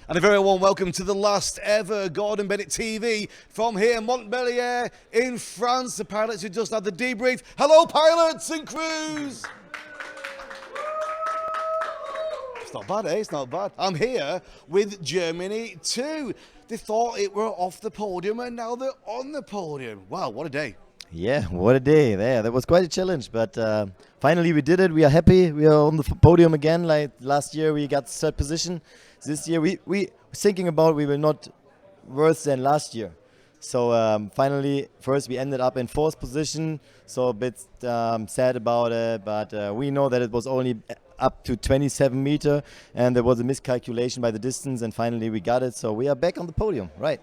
And a very warm welcome to the last ever Gordon Bennett TV from here, Montbéliard in France. The pilots who just had the debrief. Hello, pilots and crews. It's not bad, eh? It's not bad. I'm here with Germany too. They thought it were off the podium and now they're on the podium. Wow, what a day. Yeah, what a day. Yeah, that was quite a challenge, but finally we did it. We are happy. We are on the podium again. Like last year we got third position. This year we thinking about we were not worse than last year. So finally, first we ended up in fourth position. So a bit sad about it, but we know that it was only up to 27 meter and there was a miscalculation by the distance and finally we got it. So we are back on the podium, right?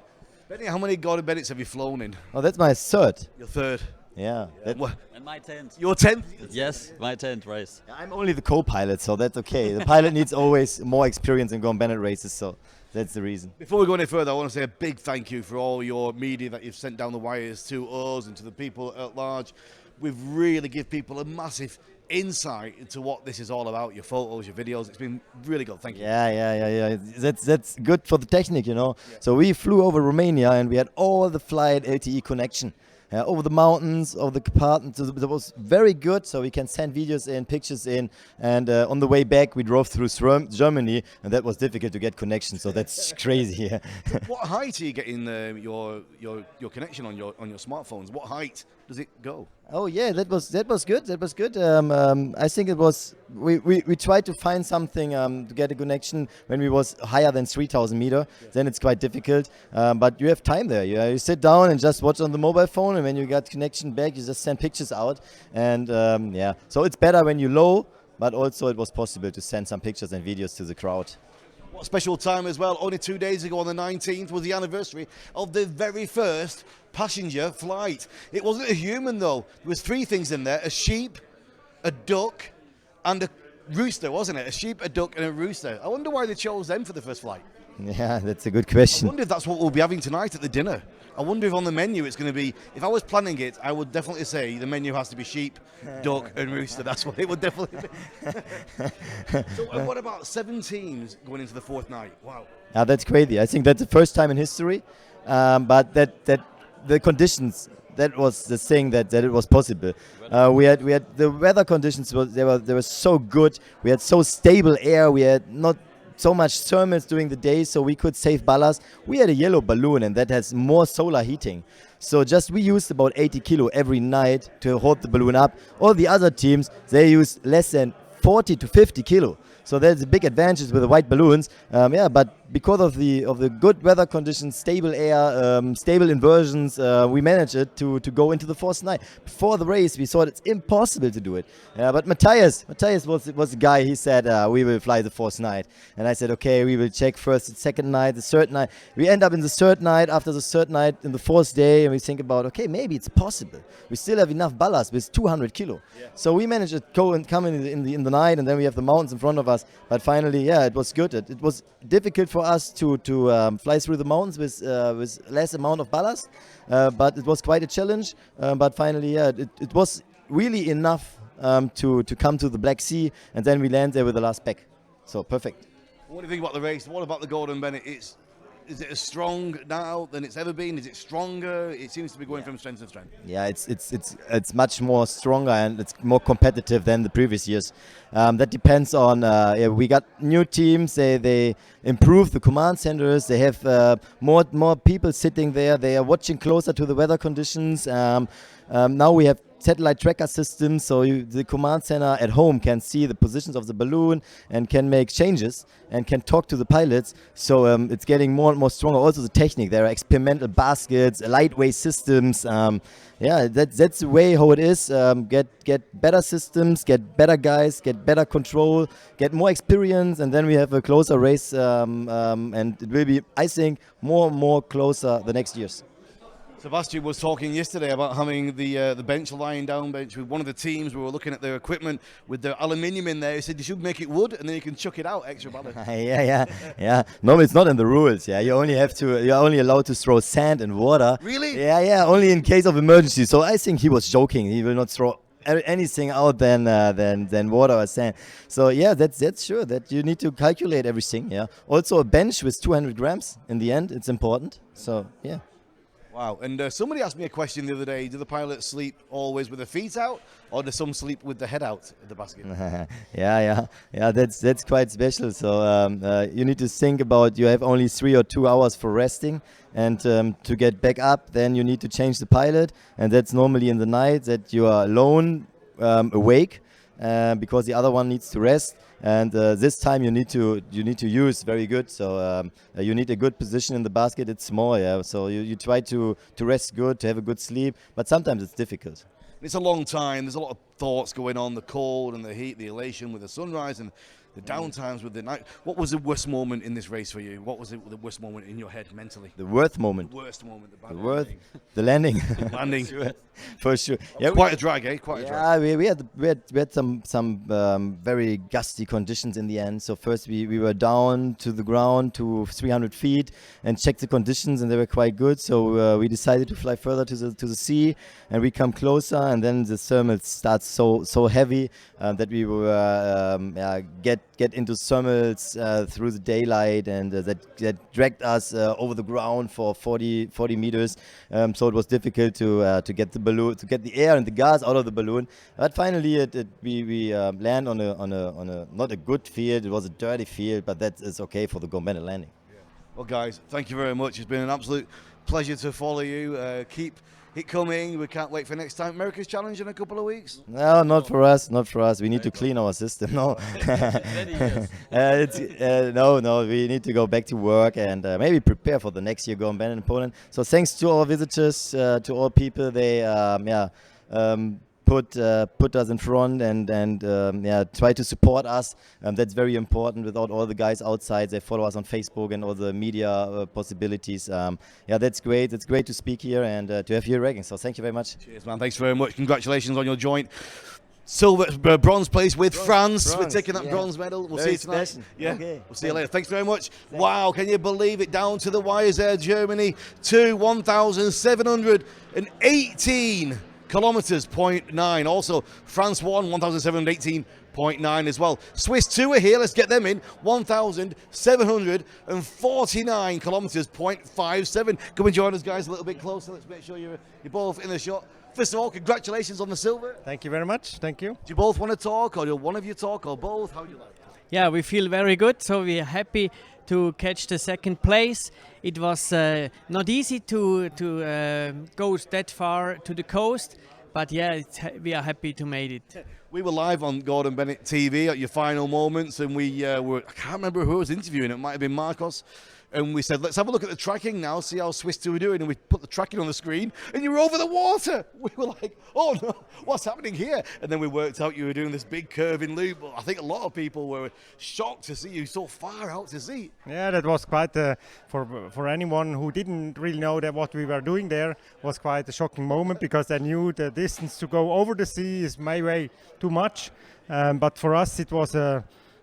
Benny, how many Gordon Bennetts have you flown in? Oh, that's my third. Your third. Yeah. And my 10th. Your 10th? Yes, my 10th race. I'm only the co-pilot, so that's okay. The pilot needs always more experience in Gordon Bennett races, so that's the reason. Before we go any further, I want to say a big thank you for all your media that you've sent down the wires to us and to the people at large. We've really give people a massive insight into what this is all about, your photos, your videos. It's been really good. Thank you. Yeah. That's good for the technique, you know. Yeah. So we flew over Romania and we had all the flight LTE connection. Over the mountains, over the compartments, it was very good, so we can send videos in, pictures in, and on the way back we drove through Germany, and that was difficult to get connection, so that's crazy. Yeah. What height are you getting your connection on your smartphones? What height does it go? Oh yeah, that was good. That was good. I think it was. We tried to find something to get a connection when we was higher than 3,000 meter. Yeah. Then it's quite difficult. But you have time there. You sit down and just watch on the mobile phone, and when you got connection back, you just send pictures out. And yeah, so it's better when you're low. But also it was possible to send some pictures and videos to the crowd. What a special time as well. Only 2 days ago on the 19th was the anniversary of the very first passenger flight. It wasn't a human though. There was three things in there: a sheep, a duck, and a rooster, wasn't it? A sheep, a duck, and a rooster. I wonder why they chose them for the first flight. Yeah, that's a good question. I wonder if that's what we'll be having tonight at the dinner. I wonder if on the menu it's going to be, if I was planning it, I would definitely say the menu has to be sheep, duck, and rooster. That's what it would definitely be. So what about 7 teams going into the fourth night? Wow. Yeah, that's crazy. I think that's the first time in history. But that the conditions, that was the thing that it was possible. We had the weather conditions they were so good. We had so stable air. We had not so much thermals during the day, so we could save ballast. We had a yellow balloon and that has more solar heating. So just we used about 80 kilo every night to hold the balloon up. All the other teams, they used less than 40 to 50 kilo. So there's a big advantage with the white balloons. Yeah, but because of the good weather conditions, stable air, stable inversions, we managed it to go into the fourth night. Before the race, we thought it's impossible to do it. But Matthias was the guy. He said we will fly the fourth night, and I said okay, we will check first the second night, the third night. We end up in the third night. After the third night, in the fourth day, and we think about okay, maybe it's possible. We still have enough ballast with 200 kilo. Yeah. So we managed to go and come in the night, and then we have the mountains in front of us. But finally, yeah, it was good. It was difficult for us to fly through the mountains with less amount of ballast, but it was quite a challenge. But finally, yeah, it was really enough to come to the Black Sea, and then we land there with the last pack. So perfect. What do you think about the race? What about the Gordon Bennett? Is it as strong now than it's ever been? Is it stronger? It seems to be going from strength to strength. Yeah, it's much more stronger and it's more competitive than the previous years. That depends on we got new teams. They improve the command centers. They have more people sitting there. They are watching closer to the weather conditions. Now we have satellite tracker systems, so the command center at home can see the positions of the balloon and can make changes and can talk to the pilots. So it's getting more and more stronger. Also the technique, there are experimental baskets, lightweight systems. Yeah, that's the way how it is. Get better systems, get better guys, get better control, get more experience, and then we have a closer race. And it will be, I think, more and more closer the next years. Sebastian was talking yesterday about having the bench, lying down bench, with one of the teams. We were looking at their equipment with their aluminium in there. He said you should make it wood and then you can chuck it out extra ballast. Yeah. No, it's not in the rules. Yeah, you're only allowed to throw sand and water. Really? Yeah, only in case of emergency. So I think he was joking. He will not throw anything out than water or sand. So yeah, that's sure that you need to calculate everything. Yeah. Also a bench with 200 grams in the end, it's important. So yeah. Wow. And somebody asked me a question the other day. Do the pilots sleep always with their feet out, or do some sleep with the head out of the basket? Yeah. That's quite special. So you need to think about you have only 3 or 2 hours for resting, and to get back up, then you need to change the pilot, and that's normally in the night that you are alone awake because the other one needs to rest. And this time you need to use very good. So you need a good position in the basket. It's small, yeah. So you try to rest good, to have a good sleep. But sometimes it's difficult. It's a long time. There's a lot of thoughts going on: the cold and the heat, the elation with the sunrise, and the downtimes with the night. What was the worst moment in this race for you? What was the worst moment in your head mentally? The worst moment. The worst moment. The landing. Landing. For sure. Yeah, quite a drag, eh? Quite a drag. Yeah, we had some very gusty conditions in the end. So first we were down to the ground to 300 feet and checked the conditions, and they were quite good. So we decided to fly further to the sea, and we come closer, and then the thermal starts so heavy that we were get into thermals through the daylight, and that dragged us over the ground for 40 meters. So it was difficult to get the balloon, to get the air and the gas out of the balloon. But finally, we land on a not a good field. It was a dirty field, but that is okay for the Gordon Bennett landing. Well, guys, thank you very much. It's been an absolute pleasure to follow you. Keep it coming. We can't wait for next time. America's Challenge in a couple of weeks. No, not for us. We need to clean our system. No, no. We need to go back to work and maybe prepare for the next year Gordon Bennett in Poland. So thanks to all visitors, to all people. They put us in front and try to support us. That's very important. Without all the guys outside, they follow us on Facebook and all the media possibilities. That's great. It's great to speak here and to have you ragging. So thank you very much. Cheers, man. Thanks very much. Congratulations on your joint bronze place with France. We're taking that bronze medal. We'll see you tonight. Special. Yeah, Okay. we'll see you later. Thanks very much. Wow, can you believe it? Down to the wires there, Germany to 1,718 kilometers, 0.9. Also, France won 1,718.9 as well. Swiss 2 are here. Let's get them in. 1,749 kilometers, 0.57. Come and join us, guys, a little bit closer. Let's make sure you're both in the shot. First of all, congratulations on the silver. Thank you very much. Thank you. Do you both want to talk, or do one of you talk, or both? How do you like it? Yeah, we feel very good. So we are happy to catch the second place. It was not easy to go that far to the coast, but yeah, we are happy to made it. We were live on Gordon Bennett TV at your final moments, and we were, I can't remember who was interviewing, it might have been Marcos. And we said, let's have a look at the tracking now, see how Swiss 2 are doing. And we put the tracking on the screen, and you were over the water. We were like, oh no, what's happening here? And then we worked out you were doing this big curving loop. But I think a lot of people were shocked to see you so far out to sea. Yeah, that was quite for anyone who didn't really know that what we were doing there was quite a shocking moment, because I knew the distance to go over the sea is way too much. But for us, it was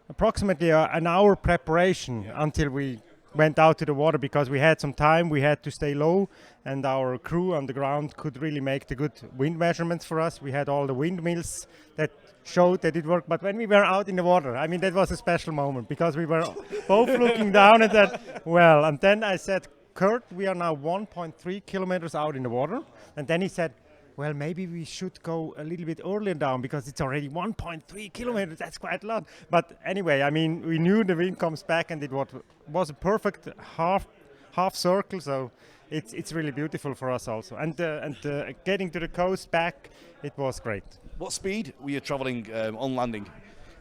approximately an hour preparation until we went out to the water, because we had some time. We had to stay low, and our crew on the ground could really make the good wind measurements for us. We had all the windmills that showed that it worked. But when we were out in the water, I mean, that was a special moment, because we were both looking down at that well. And then I said, Kurt, we are now 1.3 kilometers out in the water. And then he said, well, maybe we should go a little bit earlier down, because it's already 1.3 kilometers. That's quite a lot. But anyway, I mean, we knew the wind comes back, and it was a perfect half circle. So it's really beautiful for us also. And getting to the coast back, it was great. What speed were you traveling on landing?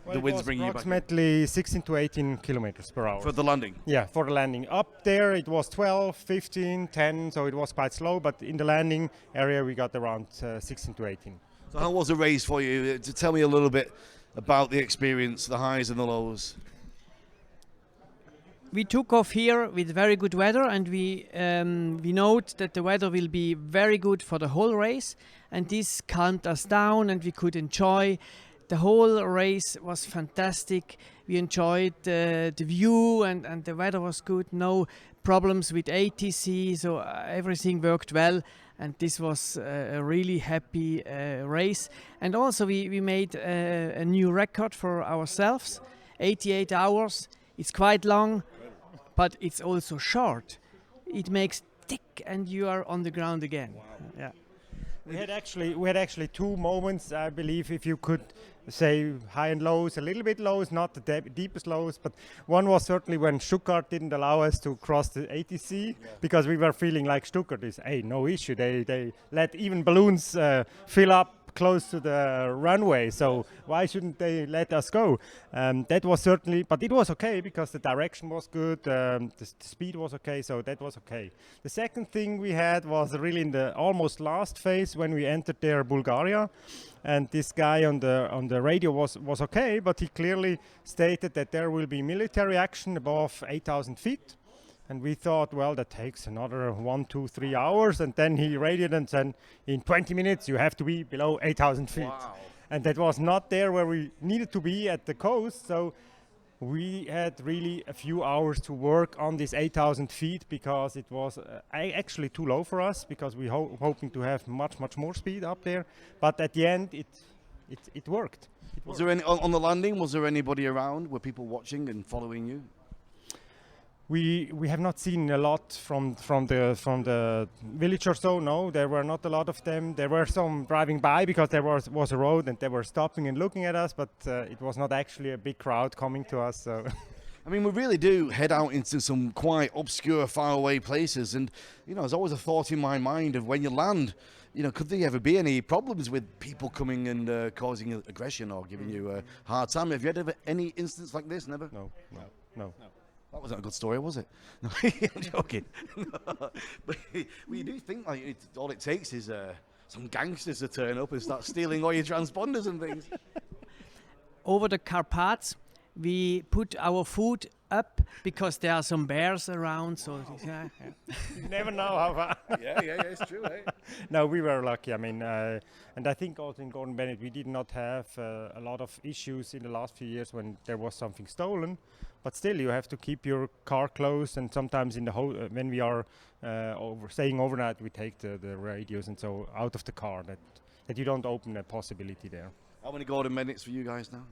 Well, The wind's bringing you back. approximately 16 to 18 kilometers per hour. For the landing? Yeah, for the landing. Up there it was 12, 15, 10, so it was quite slow, but in the landing area we got around 16 to 18. So how was the race for you? Tell me a little bit about the experience, the highs and the lows. We took off here with very good weather, and we note that the weather will be very good for the whole race, and this calmed us down, and we could enjoy. The whole race was fantastic. We enjoyed the view, and the weather was good. No problems with ATC, so everything worked well. and this was a really happy race. And also we made a new record for ourselves, 88 hours. It's quite long, but it's also short. It makes tick and you are on the ground again. Yeah. We had actually two moments, I believe, if you could say high and lows, a little bit lows, not the deepest lows, but one was certainly when Stuttgart didn't allow us to cross the ATC, because we were feeling like Stuttgart is, hey, no issue. They let even balloons fill up close to the runway, so why shouldn't they let us go? That was certainly, but it was okay because the direction was good, the speed was okay, so that was okay. The second thing we had was really in the almost last phase when we entered there Bulgaria, and this guy on the radio was okay, but he clearly stated that there will be military action above 8,000 feet. And we thought, well, that takes another 1, 2, 3 hours. And then he radioed and said, in 20 minutes, you have to be below 8,000 feet. Wow. And that was not there where we needed to be at the coast. So we had really a few hours to work on this 8,000 feet because it was actually too low for us, because we hoping to have much more speed up there. But at the end, it worked. Was there any on the landing? Was there anybody around? Were people watching and following you? We have not seen a lot from the village or so. No, there were not a lot of them. There were some driving by because there was a road and they were stopping and looking at us, but it was not actually a big crowd coming to us. So. I mean, we really do head out into some quite obscure, faraway places, and there's always a thought in my mind of when you land. Could there ever be any problems with people coming and causing aggression or giving you a hard time? Have you had ever any instance like this? Never. No. That wasn't a good story, was it? No, I'm joking. But you do think like all it takes is some gangsters to turn up and start stealing all your transponders and things. Over the Carpaths, we put our food up because there are some bears around. So yeah. You never know how far. yeah, it's true. Eh? No, we were lucky. I mean, and I think also in Gordon Bennett we did not have a lot of issues in the last few years when there was something stolen. But still, you have to keep your car closed, and sometimes in the when we are staying overnight, we take the radios and so out of the car that you don't open a possibility there. How many Gordon Bennetts for you guys now?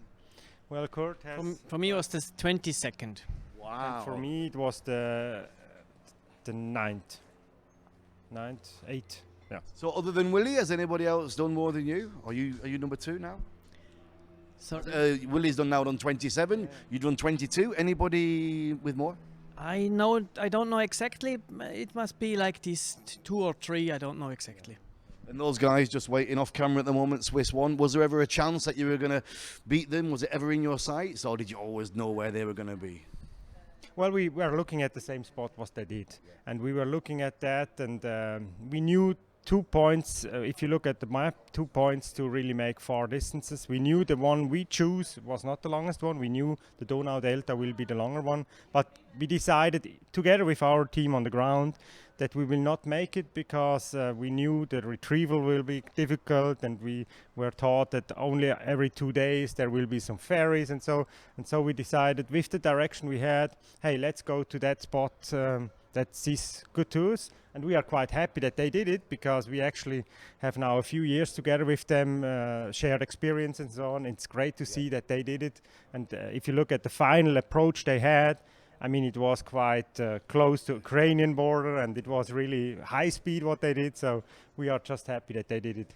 Well, Kurt has. For me, it was the 22nd. Wow. And for me, it was the 9th, 8th. Yeah. So, other than Willie, has anybody else done more than you? Are you number 2 now? So Willie's done 27. Yeah. You've done 22. Anybody with more? I don't know exactly. It must be like this 2 or 3. I don't know exactly. And those guys just waiting off camera at the moment, Swiss won. Was there ever a chance that you were going to beat them? Was it ever in your sights, or did you always know where they were going to be? Well, we were looking at the same spot what they did, and we were looking at that, and we knew 2 points. If you look at the map, 2 points to really make far distances. We knew the one we choose was not the longest one. We knew the Donau Delta will be the longer one, but we decided together with our team on the ground that we will not make it because we knew the retrieval will be difficult, and we were taught that only every 2 days there will be some ferries, and so we decided with the direction we had, hey, let's go to that spot that sees good to us. And we are quite happy that they did it, because we actually have now a few years together with them, shared experience and so on. It's great to see that they did it. And if you look at the final approach they had, I mean, it was quite close to Ukrainian border, and it was really high speed what they did. So we are just happy that they did it.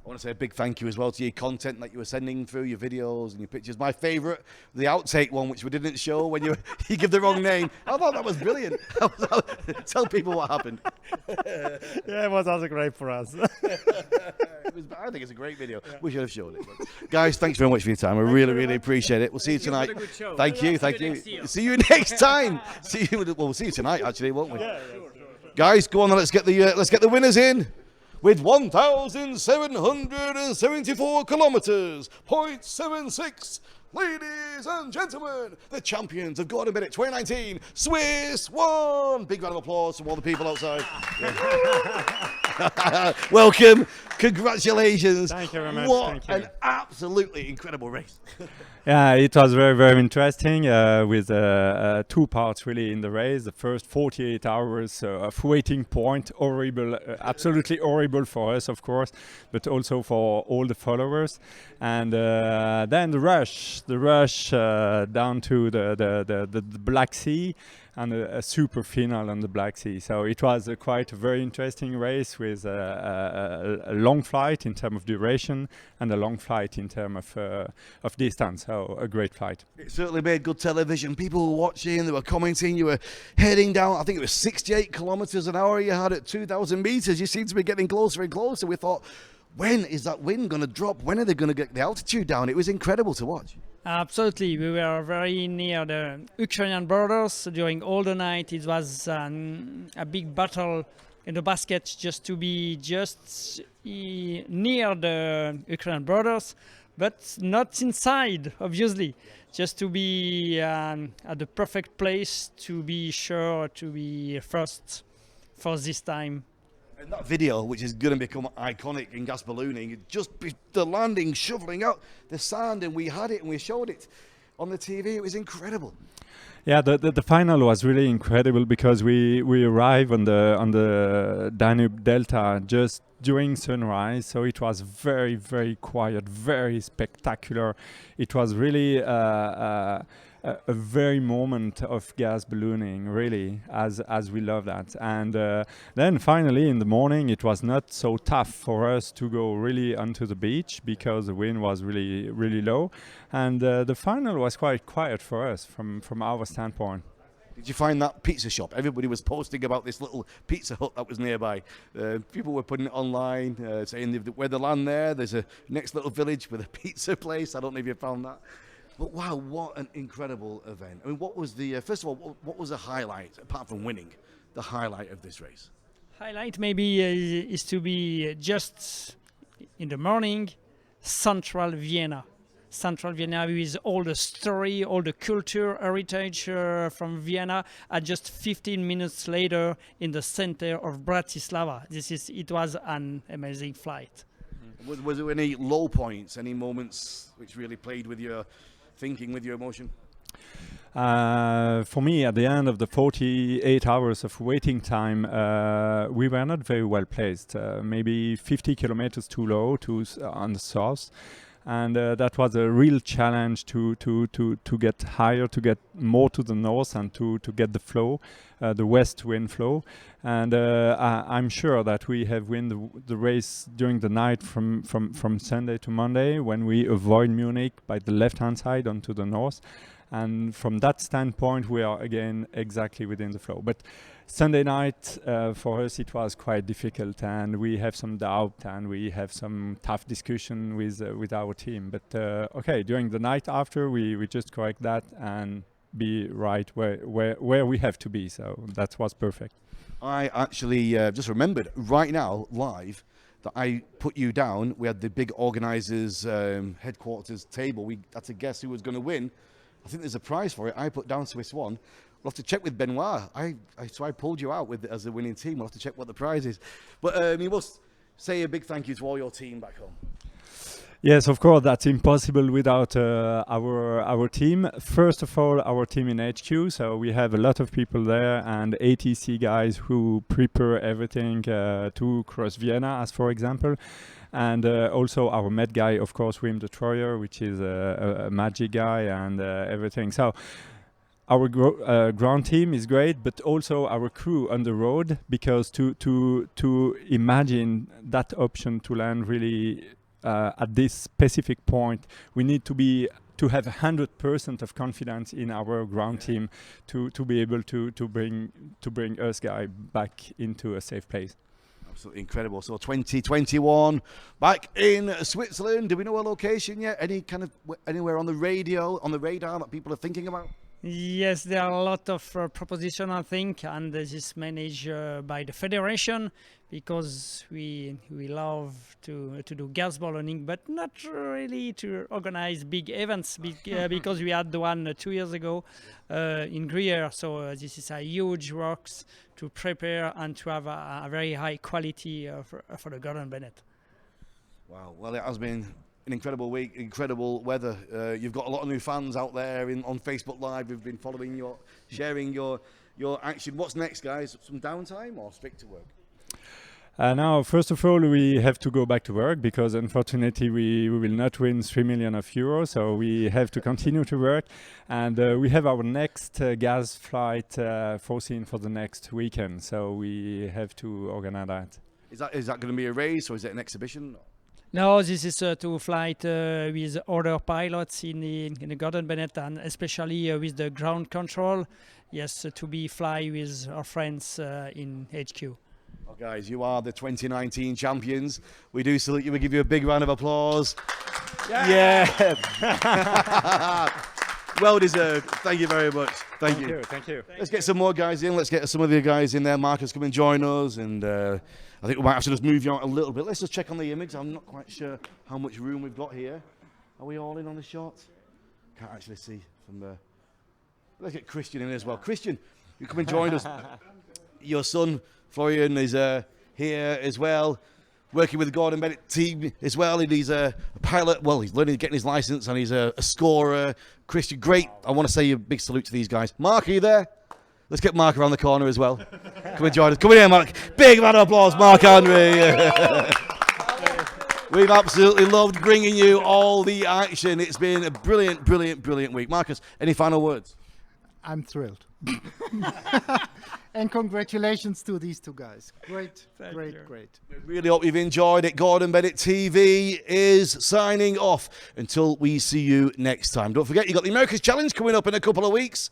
I want to say a big thank you as well to your content that you were sending through, your videos and your pictures. My favourite, the outtake one, which we didn't show when you give the wrong name. I thought that was brilliant. Tell people what happened. Yeah, it was also great for us. I think it's a great video. Yeah. We should have showed it. But guys, thanks very much for your time. I really appreciate it. We'll see you tonight. Thank you. See you next time. We'll see you tonight, actually, won't we? Yeah, sure. Guys, go on. Let's get the winners in. With 1,774 kilometers, 0.76, ladies and gentlemen, the champions of Gordon Bennett 2019, Swiss won. Big round of applause from all the people outside. Yeah. Welcome. Congratulations. Thank you very much. What an absolutely incredible race. Yeah, it was very, very interesting with two parts really in the race. The first 48 hours of waiting point, horrible, absolutely horrible for us, of course, but also for all the followers. And then the rush down to the Black Sea, and a super final on the Black Sea. So it was quite a very interesting race with a long flight in terms of duration and a long flight in terms of distance. So a great flight. It certainly made good television. People were watching, they were commenting, you were heading down, I think it was 68 kilometres an hour you had at 2,000 metres. You seem to be getting closer and closer. We thought, when is that wind going to drop? When are they going to get the altitude down? It was incredible to watch. Absolutely, we were very near the Ukrainian borders during all the night. It was a big battle in the basket just to be near the Ukrainian borders, but not inside, obviously. Just to be at the perfect place to be sure to be first for this time. And that video, which is going to become iconic in gas ballooning, the landing, shoveling out the sand, and we had it and we showed it on the TV. It was incredible. Yeah, the final was really incredible because we arrived on the Danube Delta just during sunrise, so it was very, very quiet, very spectacular. It was really a very moment of gas ballooning, really, as we love that. And then finally in the morning, it was not so tough for us to go really onto the beach because the wind was really, really low. And the final was quite quiet for us from our standpoint. Did you find that pizza shop? Everybody was posting about this little pizza hut that was nearby. People were putting it online, saying where they land there, there's a next little village with a pizza place. I don't know if you found that. But wow, what an incredible event. I mean, what was the, first of all, what was the highlight, apart from winning, the highlight of this race? Highlight maybe is to be just in the morning, central Vienna. Central Vienna with all the story, all the culture, heritage from Vienna, and just 15 minutes later in the center of Bratislava. It was an amazing flight. Was there any low points, any moments which really played with your thinking, with your emotion? For me, at the end of the 48 hours of waiting time, we were not very well placed. Maybe 50 kilometers too low on the south. And that was a real challenge to get higher, to get more to the north, and to get the flow, the west wind flow. And I'm sure that we have won the race during the night from Sunday to Monday, when we avoid Munich by the left-hand side onto the north. And from that standpoint, we are again exactly within the flow. But Sunday night, for us, it was quite difficult, and we have some doubt, and we have some tough discussion with our team. But okay, during the night after, we just correct that and be right where we have to be. So that was perfect. I actually just remembered right now, live, that I put you down. We had the big organisers' headquarters table. We had to guess who was going to win. I think there's a prize for it. I put down Swiss One. We'll have to check with Benoit. So I pulled you out as a winning team. We'll have to check what the prize is. But you must say a big thank you to all your team back home. Yes, of course, that's impossible without our team. First of all, our team in HQ. So we have a lot of people there, and ATC guys who prepare everything to cross Vienna, as for example. And also our Met guy, of course, Wim de Troyer, which is a magic guy and everything. So our ground team is great, but also our crew on the road, because to imagine that option to land really at this specific point, we need to have 100% of confidence in our ground team to be able to bring us guy back into a safe place. Absolutely incredible. So 2021 back in Switzerland. Do we know a location yet? Anywhere on the radar that people are thinking about? Yes, there are a lot of propositions, I think, and this is managed by the federation, because we love to do gas ballooning, but not really to organize big events, because we had the one 2 years ago in Gruyere. So this is a huge works to prepare and to have a very high quality for the Gordon Bennett. Wow, well, it has been an incredible week, incredible weather. You've got a lot of new fans out there on Facebook Live who've been following sharing your action. What's next, guys? Some downtime or straight to work? Now, first of all, we have to go back to work because unfortunately we will not win 3 million euros, so we have to continue to work. And we have our next gas flight foreseen for the next weekend, so we have to organize that. Is that going to be a race or is it an exhibition? No, this is to flight with other pilots in the Gordon Bennett, and especially with the ground control. Yes, to be fly with our friends in HQ. Oh, guys, you are the 2019 champions. We do salute you. We give you a big round of applause. Yeah. Well deserved. Thank you very much. Thank you. Thank you. Let's get some more guys in. Let's get some of the guys in there. Marcus, come and join us. And I think we might have to just move you out a little bit. Let's just check on the image. I'm not quite sure how much room we've got here. Are we all in on the shot? Can't actually see from there. Let's get Christian in as well. Christian, you come and join us. Your son, Florian, is here as well, working with the Gordon Bennett team as well. And he's a pilot. Well, he's learning, getting his license, and he's a scorer. Christian, great. I want to say a big salute to these guys. Mark, are you there? Let's get Mark around the corner as well. Come and join us. Come in here, Mark. Big round of applause, Mark Henry. We've absolutely loved bringing you all the action. It's been a brilliant, brilliant, brilliant week. Marcus, any final words? I'm thrilled. And congratulations to these two guys. Great. We really hope you've enjoyed it. Gordon Bennett TV is signing off until we see you next time. Don't forget, you've got the America's Challenge coming up in a couple of weeks.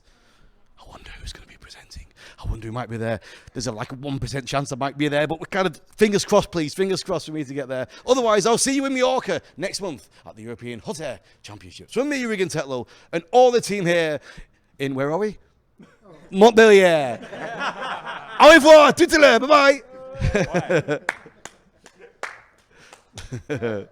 I wonder who's going to be presenting. I wonder who might be there. There's like a 1% chance I might be there, but we're kind of, fingers crossed, please. Fingers crossed for me to get there. Otherwise, I'll see you in Mallorca next month at the European Hot Air Championships. From me, Regan Tetlow, and all the team here in, where are we? Montbéliard. Au revoir, tout à l'heure, bye bye.